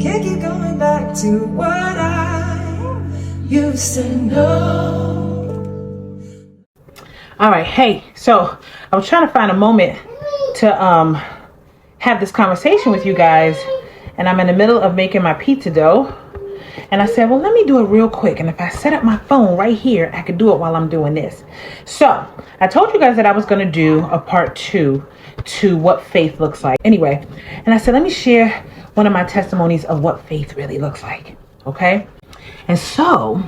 Can't keep going back to what I used to know. All right, hey, so I was trying to find a moment to have this conversation with you guys, and I'm in the middle of making my pizza dough, and I said, well, let me do it real quick, and if I set up my phone right here, I could do it while I'm doing this. So I told you guys that I was going to do a part 2 to what faith looks like. Anyway, and I said, let me share one of my testimonies of what faith really looks like. Okay. And so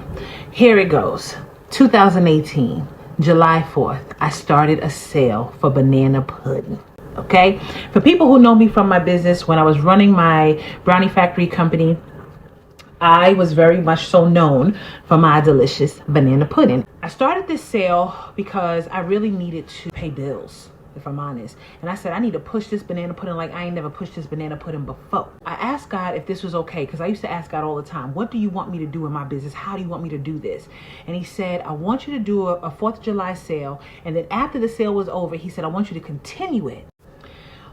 here it goes. 2018, July 4th, I started a sale for banana pudding. Okay. For people who know me from my business, when I was running my brownie factory company, I was very much so known for my delicious banana pudding. I started this sale because I really needed to pay bills, if I'm honest. And I said, I need to push this banana pudding like I ain't never pushed this banana pudding before. I asked God if this was okay, because I used to ask God all the time, what do you want me to do in my business? How do you want me to do this? And he said, I want you to do a 4th of July sale. And then after the sale was over, he said, I want you to continue it.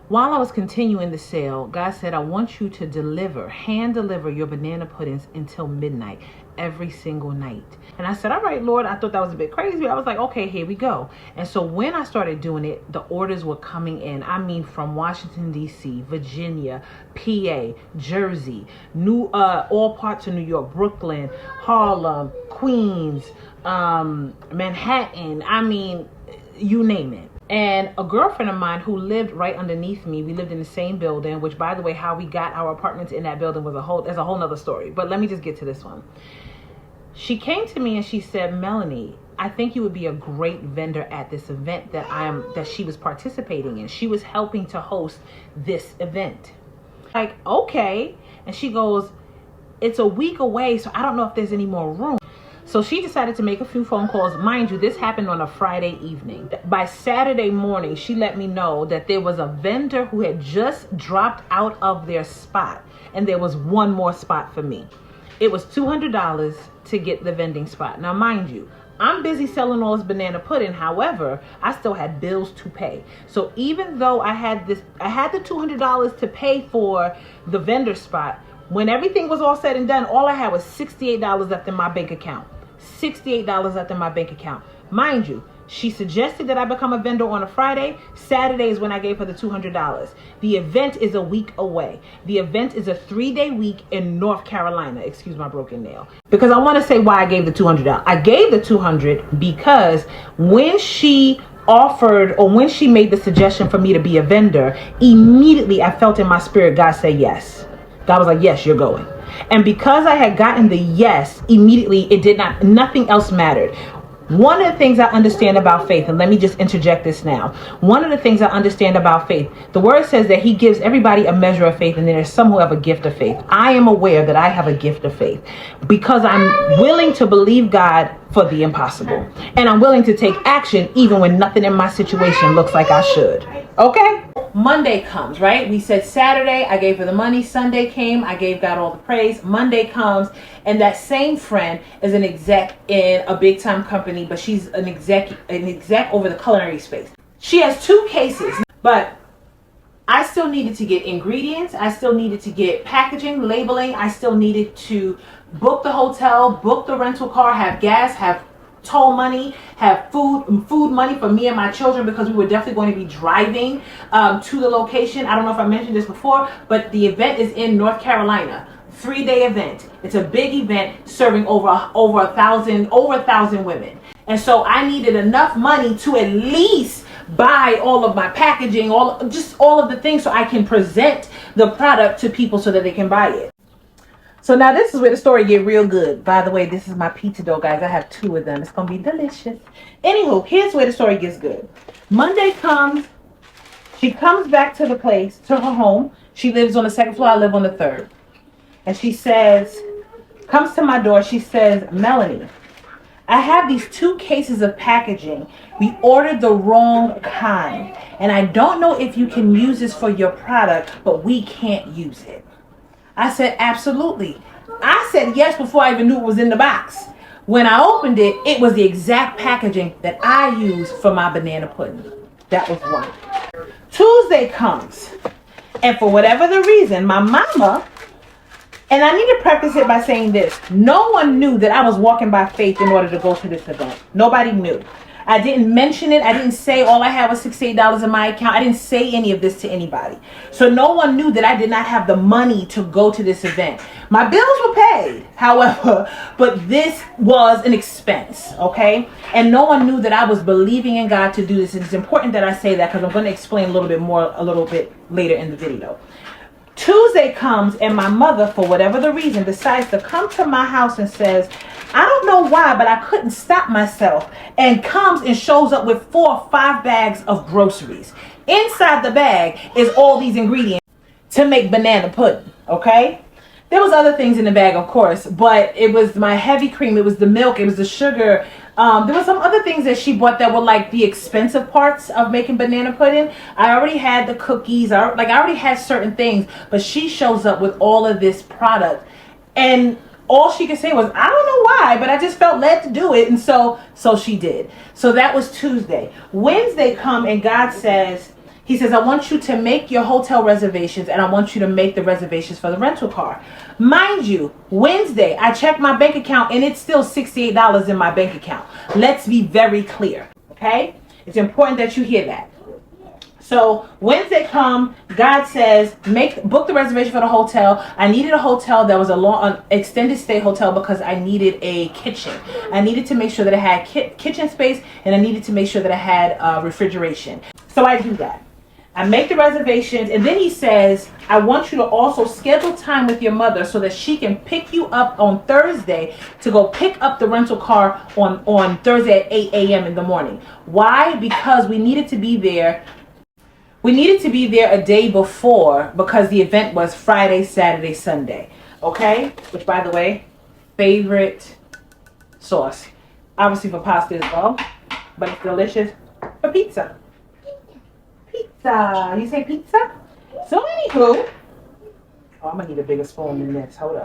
While I was continuing the sale, God said, I want you to hand deliver your banana puddings until midnight every single night. And I said, all right, Lord. I thought that was a bit crazy. I was like, okay, here we go. And so when I started doing it, the orders were coming in. I mean, from Washington, D.C., Virginia, PA, Jersey, all parts of New York, Brooklyn, Harlem, Queens, Manhattan. I mean, you name it. And a girlfriend of mine who lived right underneath me, we lived in the same building, which, by the way, how we got our apartments in that building was a whole nother story. But let me just get to this one. She came to me and she said, Melanie, I think you would be a great vendor at this event that she was participating in. She was helping to host this event. Like, okay. And she goes, it's a week away, so I don't know if there's any more room. So she decided to make a few phone calls. Mind you, this happened on a Friday evening. By Saturday morning, she let me know that there was a vendor who had just dropped out of their spot, and there was one more spot for me. It was $200 to get the vending spot. Now, mind you, I'm busy selling all this banana pudding. However, I still had bills to pay. So even though I had the $200 to pay for the vendor spot, when everything was all said and done, all I had was $68 left in my bank account. $68 left in my bank account. Mind you, she suggested that I become a vendor on a Friday. Saturday is when I gave her the $200. The event is a week away. The event is a 3-day week in North Carolina. Excuse my broken nail. Because I want to say why I gave the $200. I gave the $200 because when she offered, or when she made the suggestion for me to be a vendor, immediately I felt in my spirit God say yes. God was like, yes, you're going. And because I had gotten the yes, immediately nothing else mattered. One of the things I understand about faith, and let me just interject this now. One of the things I understand about faith, the word says that he gives everybody a measure of faith, and then there's some who have a gift of faith. I am aware that I have a gift of faith because I'm willing to believe God for the impossible. And I'm willing to take action even when nothing in my situation looks like I should. Okay? Monday comes, right? We said Saturday, I gave her the money. Sunday came, I gave God all the praise. Monday comes, and that same friend is an exec in a big time company, but she's an exec over the culinary space. She has 2 cases, but I still needed to get ingredients. I still needed to get packaging, labeling. I still needed to book the hotel, book the rental car, have gas, have toll money, have food money for me and my children, because we were definitely going to be driving to the location. I don't know if I mentioned this before, but the event is in North Carolina. 3-day event. It's a big event serving over 1,000 women. And so I needed enough money to at least buy all of my packaging, all of the things, so I can present the product to people so that they can buy it. So now this is where the story get real good. By the way, this is my pizza dough, guys. I have 2 of them. It's going to be delicious. Anywho, here's where the story gets good. Monday comes. She comes back to the place, to her home. She lives on the 2nd floor. I live on the 3rd. And she says, comes to my door. She says, Melanie, I have these 2 cases of packaging. We ordered the wrong kind. And I don't know if you can use this for your product, but we can't use it. I said, absolutely. I said yes before I even knew it was in the box. When I opened it, it was the exact packaging that I use for my banana pudding. That was one. Tuesday comes, and for whatever the reason, my mama And I need to preface it by saying this. No one knew that I was walking by faith in order to go to this event. Nobody knew. I didn't mention it. I didn't say all I had was $68 in my account. I didn't say any of this to anybody. So no one knew that I did not have the money to go to this event. My bills were paid, however, but this was an expense, okay? And no one knew that I was believing in God to do this. And it's important that I say that because I'm going to explain a little bit later in the video. Tuesday comes and my mother, for whatever the reason, decides to come to my house and says, I don't know why, but I couldn't stop myself, and comes and shows up with 4 or 5 bags of groceries. Inside the bag is all these ingredients to make banana pudding, okay? There was other things in the bag, of course, but it was my heavy cream, it was the milk, it was the sugar. There were some other things that she bought that were like the expensive parts of making banana pudding. I already had the cookies, I already had certain things, but she shows up with all of this product. And all she could say was, I don't know why, but I just felt led to do it. And so she did. So that was Tuesday. Wednesday come and God says, he says, I want you to make your hotel reservations and I want you to make the reservations for the rental car. Mind you, Wednesday, I checked my bank account and it's still $68 in my bank account. Let's be very clear, okay? It's important that you hear that. So Wednesday come, God says, book the reservation for the hotel. I needed a hotel that was an extended stay hotel because I needed a kitchen. I needed to make sure that I had kitchen space and I needed to make sure that I had refrigeration. So I do that. I make the reservations, and then he says, I want you to also schedule time with your mother so that she can pick you up on Thursday to go pick up the rental car on Thursday at 8 a.m. in the morning. Why? Because we needed to be there. We needed to be there a day before because the event was Friday, Saturday, Sunday. Okay? Which, by the way, favorite sauce. Obviously for pasta as well, but it's delicious for pizza. Pizza. You say pizza? So anywho, I'm gonna need a bigger spoon than this. Hold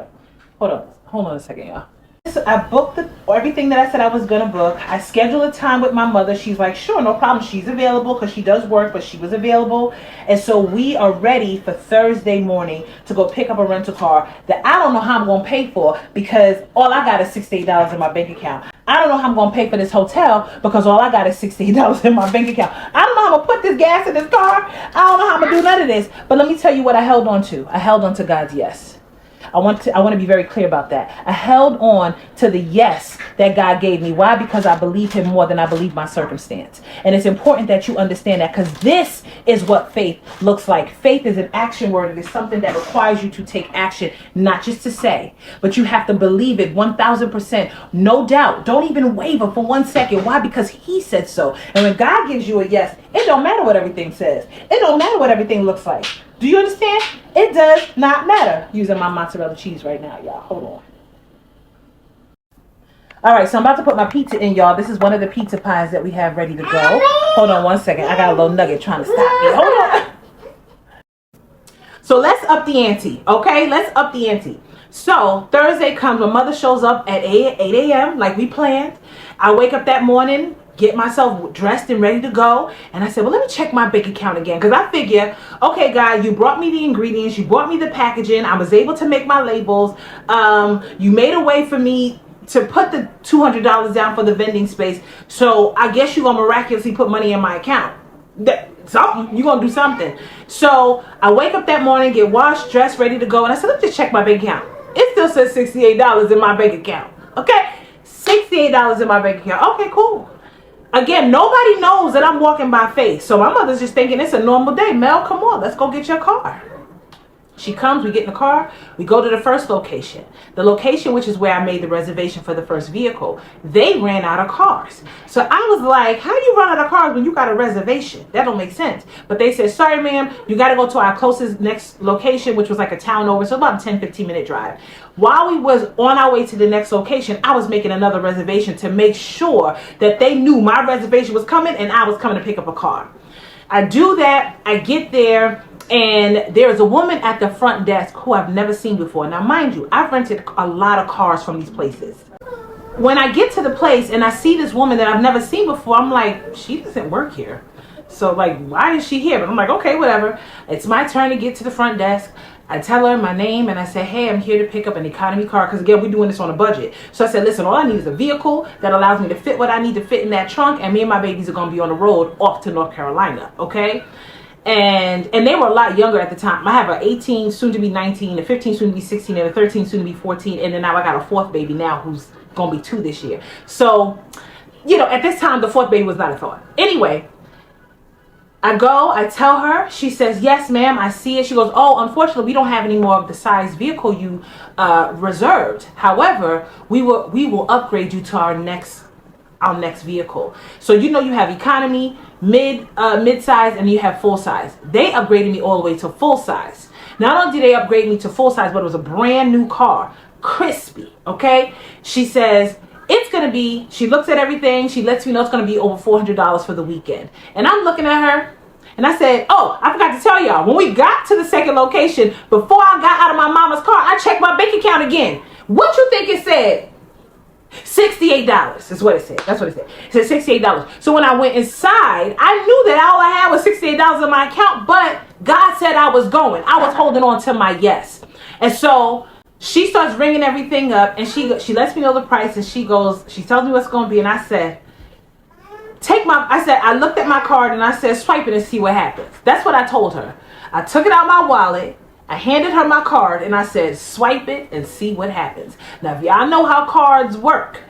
on a second, y'all. So I booked everything that I said I was gonna book. I scheduled a time with my mother. She's like, sure, no problem. She's available because she does work, but she was available. And so we are ready for Thursday morning to go pick up a rental car that I don't know how I'm gonna pay for because all I got is $68 in my bank account. I don't know how I'm gonna pay for this hotel because all I got is $68 in my bank account. I don't know how I'm gonna put this gas in this car. I don't know how I'm gonna do none of this. But let me tell you what I held on to. I held on to God's yes. I want to be very clear about that. I held on to the yes that God gave me. Why? Because I believe him more than I believe my circumstance. And it's important that you understand that because this is what faith looks like. Faith is an action word. It is something that requires you to take action, not just to say, but you have to believe it 1000%. No doubt. Don't even waver for 1 second. Why? Because he said so. And when God gives you a yes, it don't matter what everything says. It don't matter what everything looks like. Do you understand? It does not matter. Using my mozzarella cheese right now, y'all. Hold on. All right, so I'm about to put my pizza in, y'all. This is one of the pizza pies that we have ready to go. Hold on 1 second. I got a little nugget trying to stop me. Hold on. So let's up the ante, okay? Let's up the ante. So Thursday comes, my mother shows up at 8 a.m. like we planned. I wake up that morning, get myself dressed and ready to go. And I said, well, let me check my bank account again. Because I figure, okay, God, you brought me the ingredients. You brought me the packaging. I was able to make my labels. You made a way for me to put the $200 down for the vending space. So I guess you're going to miraculously put money in my account. Something. You're going to do something. So I wake up that morning, get washed, dressed, ready to go. And I said, let me just check my bank account. It still says $68 in my bank account. Okay? $68 in my bank account. Okay, cool. Again, nobody knows that I'm walking by faith. So my mother's just thinking it's a normal day. Mel, come on, let's go get your car. She comes, we get in the car, we go to the first location. The location, which is where I made the reservation for the first vehicle, they ran out of cars. So I was like, how do you run out of cars when you got a reservation? That don't make sense. But they said, sorry, ma'am, you got to go to our closest next location, which was like a town over, so about a 10-15 minute drive. While we was on our way to the next location, I was making another reservation to make sure that they knew my reservation was coming and I was coming to pick up a car. I do that, I get there, and there is a woman at the front desk who I've never seen before. Now, mind you, I've rented a lot of cars from these places. When I get to the place and I see this woman that I've never seen before, I'm like, she doesn't work here. So, like, why is she here? But I'm like, okay, whatever. It's my turn to get to the front desk. I tell her my name and I say, hey, I'm here to pick up an economy car. Because again, we're doing this on a budget. So I said, listen, all I need is a vehicle that allows me to fit what I need to fit in that trunk. And me and my babies are going to be on the road off to North Carolina. Okay. And they were a lot younger at the time. I have an 18, soon to be 19, a 15, soon to be 16, and a 13, soon to be 14. And then now I got a fourth baby now who's going to be 2 this year. So, you know, at this time, the fourth baby was not a thought. Anyway, I tell her, she says, yes, ma'am, I see it. She goes, oh, unfortunately, we don't have any more of the size vehicle you reserved. However, we will upgrade you to our next vehicle. So, you know, you have economy, mid-size, and you have full size. They upgraded me all the way to full size. Not only did they upgrade me to full size, but it was a brand new car, crispy. Okay. She says, it's going to be, she looks at everything. She lets me know it's going to be over $400 for the weekend. And I'm looking at her and I said, oh, I forgot to tell y'all, when we got to the second location, before I got out of my mama's car, I checked my bank account again. What you think it said? $68 is what it said. That's what it said. It said $68. So when I went inside, I knew that all I had was $68 in my account, but God said I was going. I was holding on to my yes. And so she starts ringing everything up and she lets me know the price and she tells me what's going to be. And I said, I looked at my card and I said, swipe it and see what happens. That's what I told her. I took it out of my wallet. I handed her my card and I said, swipe it and see what happens. Now, if y'all know how cards work,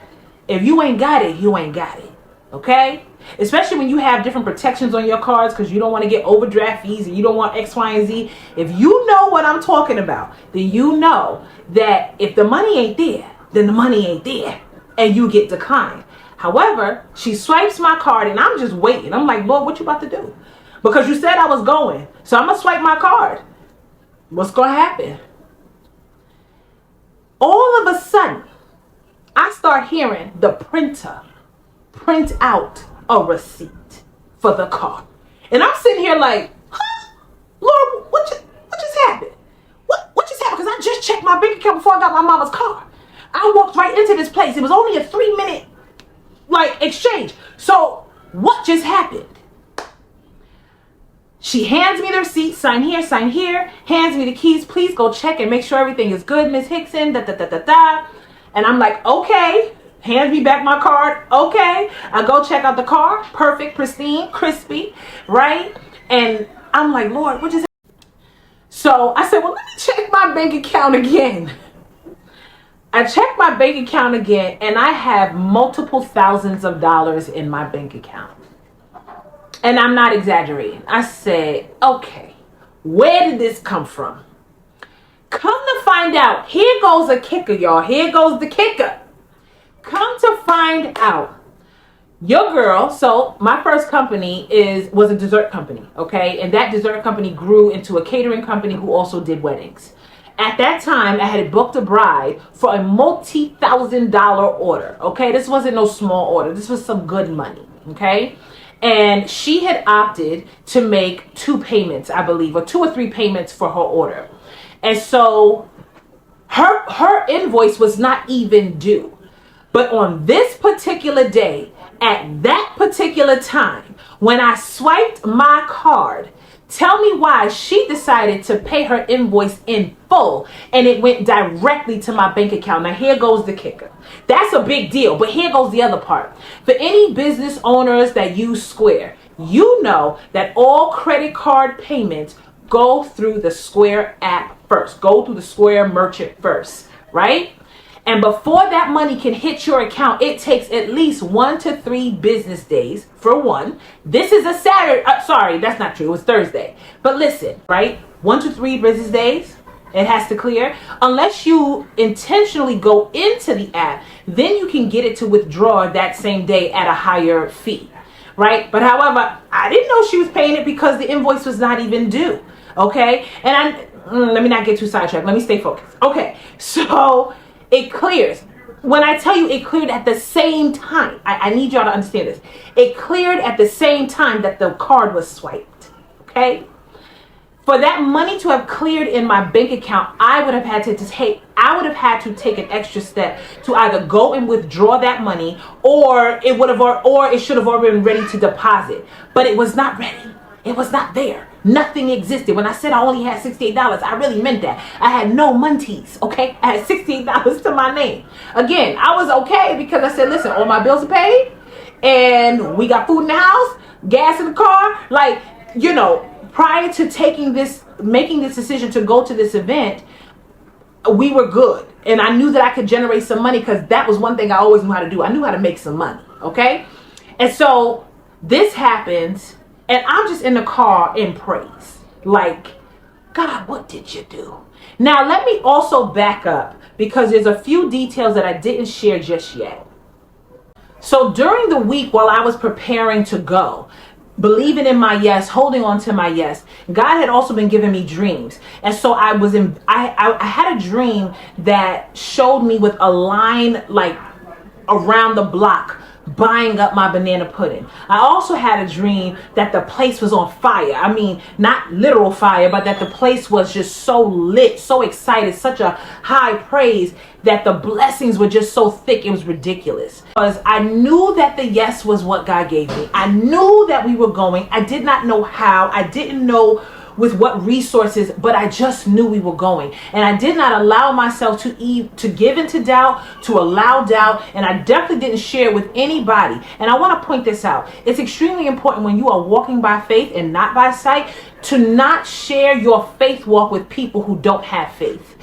if you ain't got it, you ain't got it. Okay? Especially when you have different protections on your cards because you don't want to get overdraft fees and you don't want X, Y, and Z. If you know what I'm talking about, then you know that if the money ain't there, then the money ain't there and you get declined. However, she swipes my card and I'm just waiting. I'm like, Lord, what you about to do? Because you said I was going. So I'm going to swipe my card. What's going to happen? All of a sudden, I start hearing the printer print out a receipt for the car. And I'm sitting here like, huh? Lord, what just happened? What just happened? Because I just checked my bank account before I got my mama's car. I walked right into this place. It was only a 3-minute exchange. So what just happened? She hands me the receipt, sign here, hands me the keys. Please go check and make sure everything is good, Miss Hickson, And I'm like, okay. Hands me back my card. Okay. I go check out the car. Perfect, pristine, crispy, right? And I'm like, Lord, what just happened? So I said, well, let me check my bank account again. I checked my bank account again, and I have multiple thousands of dollars in my bank account. And I'm not exaggerating. I said, okay, where did this come from? Come to find out, here goes a kicker, y'all. Here goes the kicker. Come to find out, your girl, so my first company was a dessert company, okay? And that dessert company grew into a catering company who also did weddings. At that time, I had booked a bride for a multi-$1,000 order, okay? This wasn't no small order. This was some good money, okay? And she had opted to make 2 payments, I believe, or 2 or 3 payments for her order. And so her invoice was not even due. But on this particular day, at that particular time, when I swiped my card, tell me why she decided to pay her invoice in full and it went directly to my bank account. Now here goes the kicker. That's a big deal, but here goes the other part. For any business owners that use Square, you know that all credit card payments go through the Square app first. Go through the Square merchant first, right? And before that money can hit your account, it takes at least 1 to 3 business days for one. This is a Saturday. Sorry, that's not true. It was Thursday. But listen, right? 1 to 3 business days. It has to clear. Unless you intentionally go into the app, then you can get it to withdraw that same day at a higher fee, right? But however, I didn't know she was paying it because the invoice was not even due. Okay. And let me not get too sidetracked. Let me stay focused. Okay. So it clears. When I tell you it cleared at the same time, I need y'all to understand this. It cleared at the same time that the card was swiped. Okay. For that money to have cleared in my bank account, I would have had to take an extra step to either go and withdraw that money, or it should have already been ready to deposit. But it was not ready. It was not there. Nothing existed. When I said I only had $68, I really meant that. I had no munties, okay? I had $68 to my name. Again, I was okay because I said, listen, all my bills are paid and we got food in the house, gas in the car. Like, you know, prior to making this decision to go to this event, we were good. And I knew that I could generate some money because that was one thing I always knew how to do. I knew how to make some money, okay? And so this happens, and I'm just in the car in praise. Like, God, what did you do? Now, let me also back up because there's a few details that I didn't share just yet. So during the week while I was preparing to go, believing in my yes, holding on to my yes, God had also been giving me dreams. And so I had a dream that showed me with a line like around the block buying up my banana pudding. I also had a dream that the place was on fire. I mean, not literal fire, but that the place was just so lit, so excited, such a high praise that the blessings were just so thick, it was ridiculous. Because I knew that the yes was what God gave me. I knew that we were going. I did not know how. I didn't know with what resources, but I just knew we were going. And I did not allow myself to give into doubt, to allow doubt, and I definitely didn't share with anybody. And I want to point this out. It's extremely important when you are walking by faith and not by sight to not share your faith walk with people who don't have faith.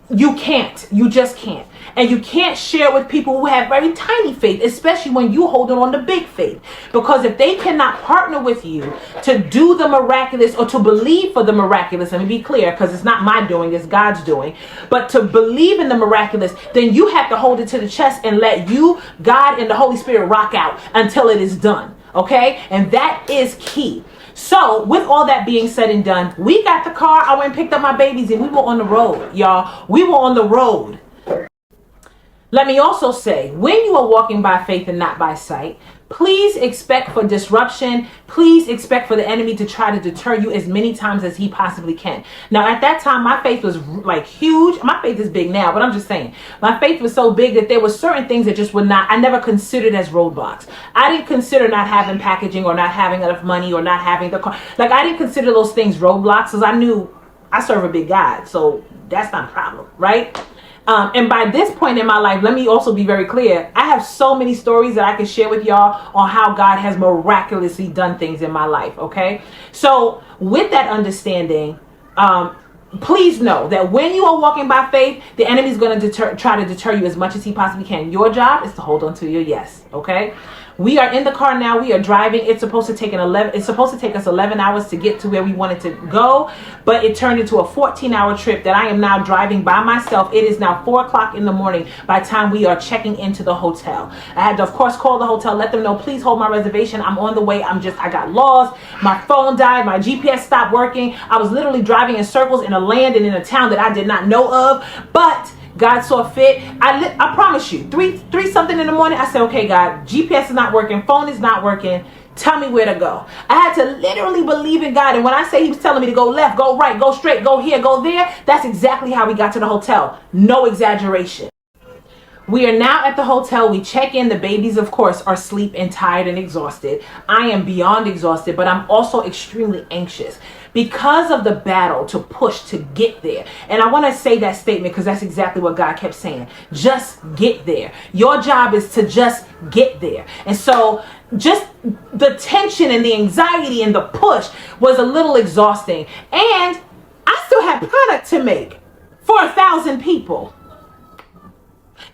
You can't. You just can't. And you can't share with people who have very tiny faith, especially when you holding on to big faith. Because if they cannot partner with you to do the miraculous or to believe for the miraculous, let me be clear, because it's not my doing, it's God's doing, but to believe in the miraculous, then you have to hold it to the chest and let you, God, and the Holy Spirit rock out until it is done. Okay? And that is key. So with all that being said and done, we got the car. I went and picked up my babies and we were on the road, y'all. We were on the road. Let me also say, when you are walking by faith and not by sight, please expect for disruption. Please expect for the enemy to try to deter you as many times as he possibly can. Now, at that time, my faith was like huge. My faith is big now, but I'm just saying, my faith was so big that there were certain things that just would not, I never considered as roadblocks. I didn't consider not having packaging or not having enough money or not having the car. Like, I didn't consider those things roadblocks because I knew I serve a big God. So that's not a problem, right? And by this point in my life, let me also be very clear. I have so many stories that I can share with y'all on how God has miraculously done things in my life. Okay. So with that understanding, please know that when you are walking by faith, the enemy is going to try to deter you as much as he possibly can. Your job is to hold on to your yes. Okay. We are in the car now. We are driving. It's supposed to take us 11 hours to get to where we wanted to go, but it turned into a 14-hour trip that I am now driving by myself. It is now 4:00 in the morning by the time we are checking into the hotel. I had to, of course, call the hotel, let them know, please hold my reservation. I'm on the way. I got lost. My phone died. My GPS stopped working. I was literally driving in circles in a land and in a town that I did not know of, but God saw fit. I promise you, three something in the morning, I said, okay, God, GPS is not working. Phone is not working. Tell me where to go. I had to literally believe in God. And when I say he was telling me to go left, go right, go straight, go here, go there, that's exactly how we got to the hotel. No exaggeration. We are now at the hotel. We check in. The babies, of course, are asleep and tired and exhausted. I am beyond exhausted, but I'm also extremely anxious because of the battle to push to get there. And I want to say that statement because that's exactly what God kept saying. Just get there. Your job is to just get there. And so just the tension and the anxiety and the push was a little exhausting. And I still had product to make for 1,000 people.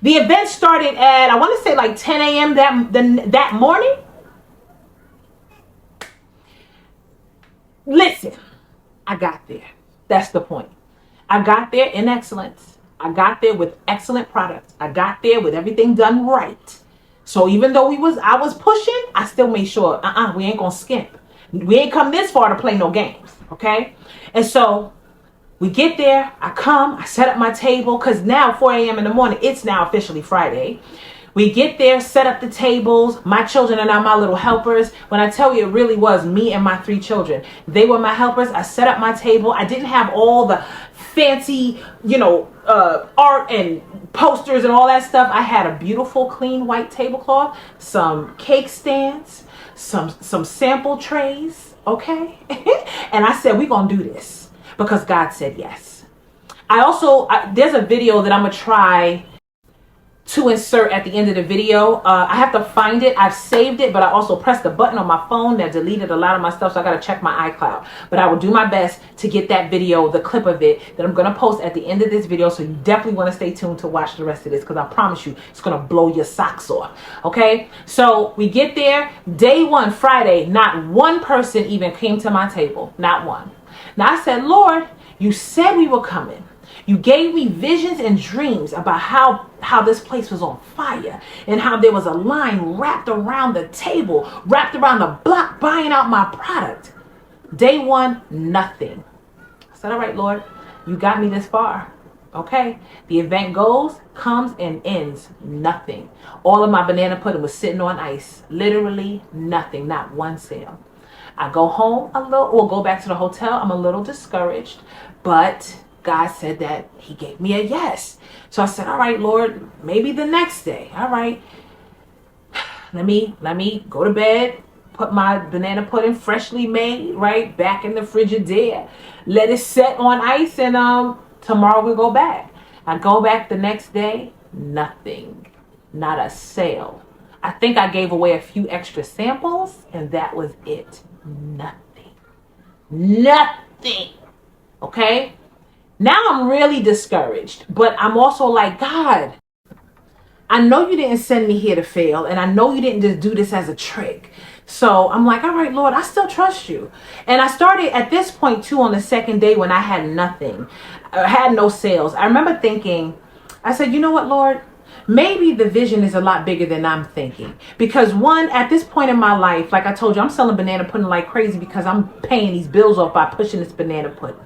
The event started at, I want to say like 10 a.m. that morning. Listen, I got there. That's the point. I got there in excellence. I got there with excellent products. I got there with everything done right. So even though I was pushing, I still made sure, we ain't gonna skimp. We ain't come this far to play no games, okay? And so we get there, I set up my table, because now 4 a.m. in the morning, it's now officially Friday. We get there, set up the tables. My children are now my little helpers. When I tell you, it really was me and my 3 children. They were my helpers. I set up my table. I didn't have all the fancy, art and posters and all that stuff. I had a beautiful, clean white tablecloth, some cake stands, some sample trays, Okay. And I said, we're going to do this because God said yes. There's a video that I'm going to try to insert at the end of the video. I have to find it. I've saved it, but I also pressed the button on my phone that deleted a lot of my stuff. So I got to check my iCloud, but I will do my best to get that video, the clip of it that I'm going to post at the end of this video. So you definitely want to stay tuned to watch the rest of this, because I promise you it's going to blow your socks off. Okay. So we get there day one, Friday, not one person even came to my table. Not one. Now I said, Lord, you said we were coming. You gave me visions and dreams about how this place was on fire and how there was a line wrapped around the table, wrapped around the block, buying out my product. Day one, nothing. I said, all right, Lord, you got me this far. Okay. The event comes and ends. Nothing. All of my banana pudding was sitting on ice. Literally nothing. Not one sale. I go home or go back to the hotel. I'm a little discouraged, but God said that he gave me a yes. So I said, all right, Lord, maybe the next day. All right. Let me go to bed, put my banana pudding freshly made, right, back in the Frigidaire. Let it set on ice, and tomorrow we'll go back. I go back the next day, nothing. Not a sale. I think I gave away a few extra samples, and that was it. Nothing. Nothing. Okay? Now I'm really discouraged, but I'm also like, God, I know you didn't send me here to fail, and I know you didn't just do this as a trick. So I'm like, all right, Lord, I still trust you. And I started at this point too on the second day when I had nothing. I had no sales. I remember thinking, I said, you know what, Lord? Maybe the vision is a lot bigger than I'm thinking. Because one, at this point in my life, like I told you, I'm selling banana pudding like crazy because I'm paying these bills off by pushing this banana pudding.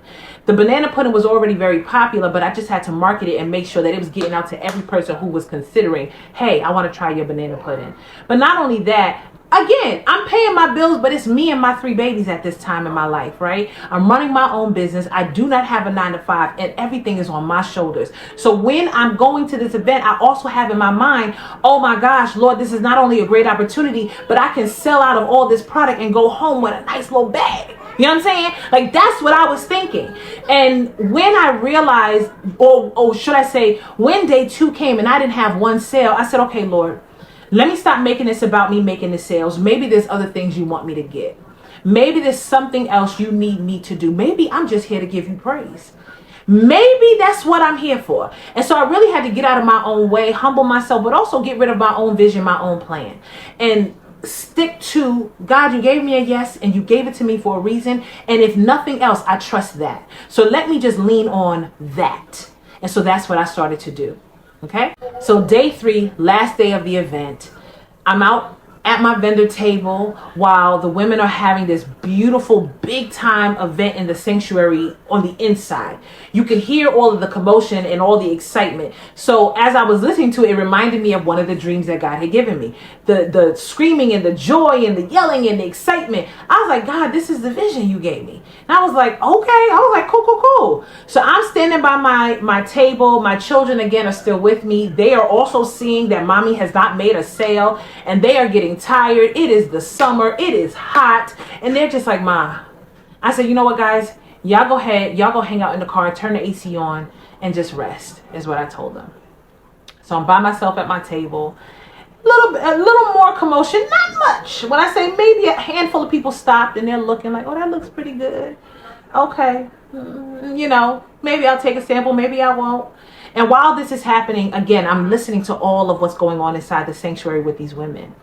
The banana pudding was already very popular, but I just had to market it and make sure that it was getting out to every person who was considering, hey, I want to try your banana pudding. But not only that, again, I'm paying my bills, but it's me and my 3 babies at this time in my life, right? I'm running my own business. I do not have a 9-to-5, and everything is on my shoulders. So when I'm going to this event, I also have in my mind, oh my gosh, Lord, this is not only a great opportunity, but I can sell out of all this product and go home with a nice little bag. You know what I'm saying? Like, that's what I was thinking. And when I realized, or should I say, when day 2 came and I didn't have one sale, I said, okay, Lord, let me stop making this about me making the sales. Maybe there's other things you want me to get. Maybe there's something else you need me to do. Maybe I'm just here to give you praise. Maybe that's what I'm here for. And so I really had to get out of my own way, humble myself, but also get rid of my own vision, my own plan, and stick to, God, you gave me a yes and you gave it to me for a reason. And if nothing else, I trust that. So let me just lean on that. And so that's what I started to do. Okay. So day 3, last day of the event, I'm out at my vendor table while the women are having this beautiful big time event in the sanctuary on the inside. You can hear all of the commotion and all the excitement. So as I was listening to it, it reminded me of one of the dreams that God had given me. The screaming and the joy and the yelling and the excitement. I was like, God, this is the vision you gave me. And I was like, okay. I was like, cool. So I'm standing by my table. My children, again, are still with me. They are also seeing that mommy has not made a sale, and they are getting tired. It is the summer. It is hot. And they're just like, Ma. I said, you know what, guys? Y'all go ahead. Y'all go hang out in the car, turn the AC on, and just rest, is what I told them. So I'm by myself at my table. A little more commotion, not much. When I say maybe a handful of people stopped and they're looking like, oh, that looks pretty good. Okay. You know, maybe I'll take a sample. Maybe I won't. And while this is happening, again, I'm listening to all of what's going on inside the sanctuary with these women.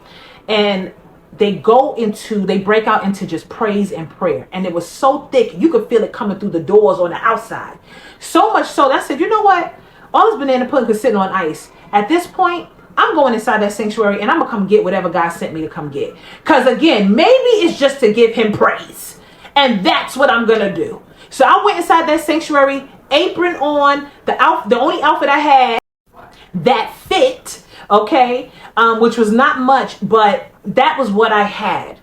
And they break out into just praise and prayer. And it was so thick, you could feel it coming through the doors on the outside. So much so that I said, you know what? All this banana pudding was sitting on ice. At this point, I'm going inside that sanctuary and I'm going to come get whatever God sent me to come get. Because again, maybe it's just to give him praise. And that's what I'm going to do. So I went inside that sanctuary, apron on, the only outfit I had that fit, okay, which was not much, but that was what I had.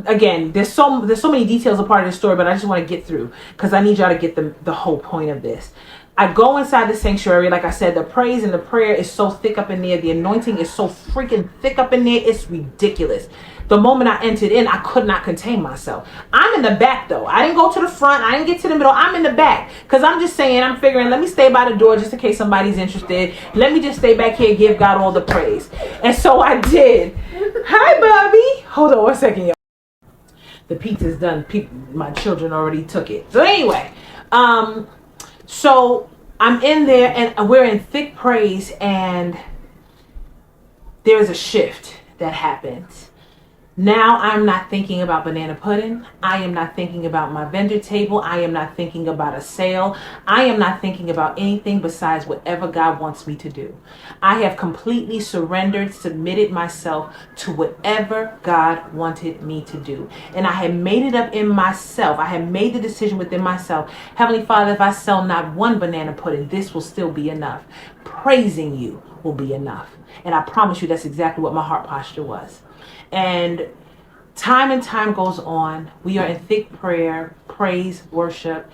Again, there's so many details a part of the story, but I just want to get through because I need y'all to get the whole point of this. I go inside the sanctuary. Like I said, the praise and the prayer is so thick up in there. The anointing is so freaking thick up in there. It's ridiculous. the moment I entered in, I could not contain myself. I'm in the back though. I didn't go to the front. I didn't get to the middle. I'm in the back. Because I'm just saying, I'm figuring, let me stay by the door just in case somebody's interested. Let me just stay back here and give God all the praise. And so I did. Hi, Bobby. Hold on 1 second, y'all. The pizza's done. My children already took it. So anyway, so I'm in there and we're in thick praise, and there's a shift that happens. Now I'm not thinking about banana pudding. I am not thinking about my vendor table. I am not thinking about a sale. I am not thinking about anything besides whatever God wants me to do. I have completely surrendered, submitted myself to whatever God wanted me to do. And I had made it up in myself. I had made the decision within myself. Heavenly Father, if I sell not one banana pudding, this will still be enough. Praising you will be enough. And I promise you that's exactly what my heart posture was. And time goes on. We are in thick prayer, praise, worship,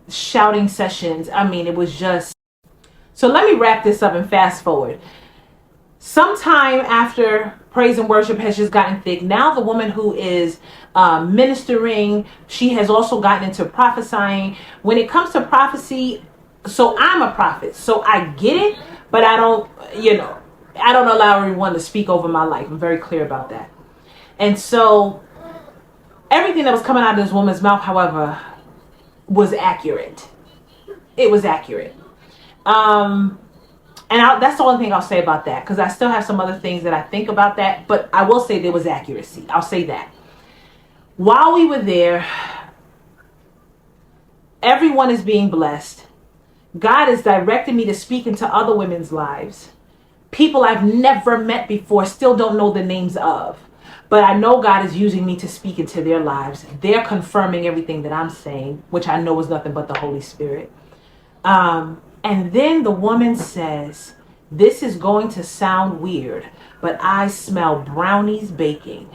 shouting sessions. I mean, it was just... So let me wrap this up and fast forward. Sometime after praise and worship has just gotten thick, now the woman who is ministering, she has also gotten into prophesying. When it comes to prophecy, so I'm a prophet, so I get it, but I don't, I don't allow everyone to speak over my life. I'm very clear about that. And so everything that was coming out of this woman's mouth, however, was accurate. It was accurate. And that's the only thing I'll say about that, because I still have some other things that I think about that, but I will say there was accuracy. I'll say that. While we were there, everyone is being blessed. God has directed me to speak into other women's lives. People I've never met before, still don't know the names of. But I know God is using me to speak into their lives. They're confirming everything that I'm saying, which I know is nothing but the Holy Spirit. And then the woman says, this is going to sound weird, but I smell brownies baking.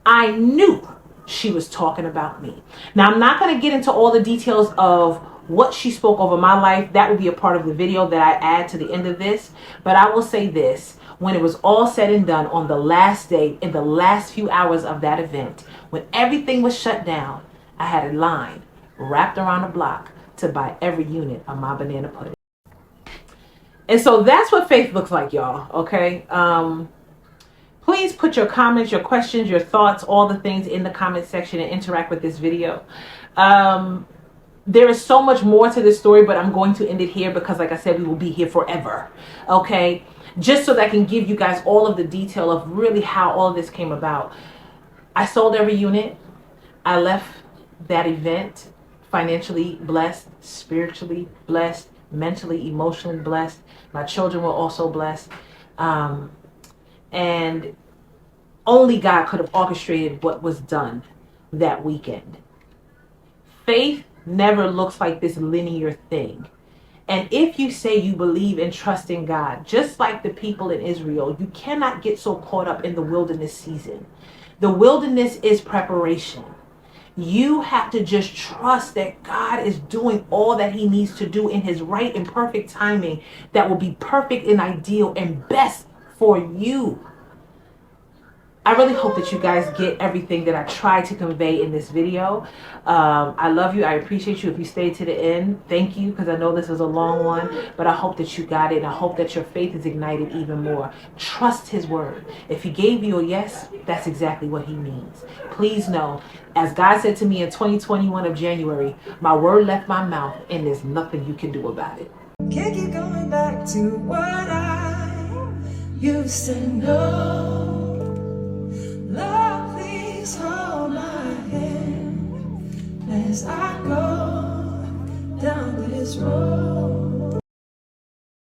I knew she was talking about me. Now, I'm not going to get into all the details of what she spoke over my life. That will be a part of the video that I add to the end of this. But I will say this. When it was all said and done on the last day, in the last few hours of that event, when everything was shut down, I had a line wrapped around a block to buy every unit of my banana pudding. And so that's what faith looks like, y'all. Okay. Please put your comments, your questions, your thoughts, all the things in the comment section and interact with this video. There is so much more to this story, but I'm going to end it here because, like I said, we will be here forever. Okay. Just so that I can give you guys all of the detail of really how all of this came about. I sold every unit. I left that event financially blessed, spiritually blessed, mentally, emotionally blessed. My children were also blessed. And only God could have orchestrated what was done that weekend. Faith never looks like this linear thing. And if you say you believe and trust in God, just like the people in Israel, you cannot get so caught up in the wilderness season. The wilderness is preparation. You have to just trust that God is doing all that he needs to do in his right and perfect timing that will be perfect and ideal and best for you. I really hope that you guys get everything that I tried to convey in this video. I love you. I appreciate you if you stayed to the end. Thank you, because I know this is a long one, but I hope that you got it, and I hope that your faith is ignited even more. Trust his word. If he gave you a yes, that's exactly what he means. Please know, as God said to me in 2021 of January, my word left my mouth, and there's nothing you can do about it. Can't keep going back to what I used to know. Lord, please hold my hand as I go down this road.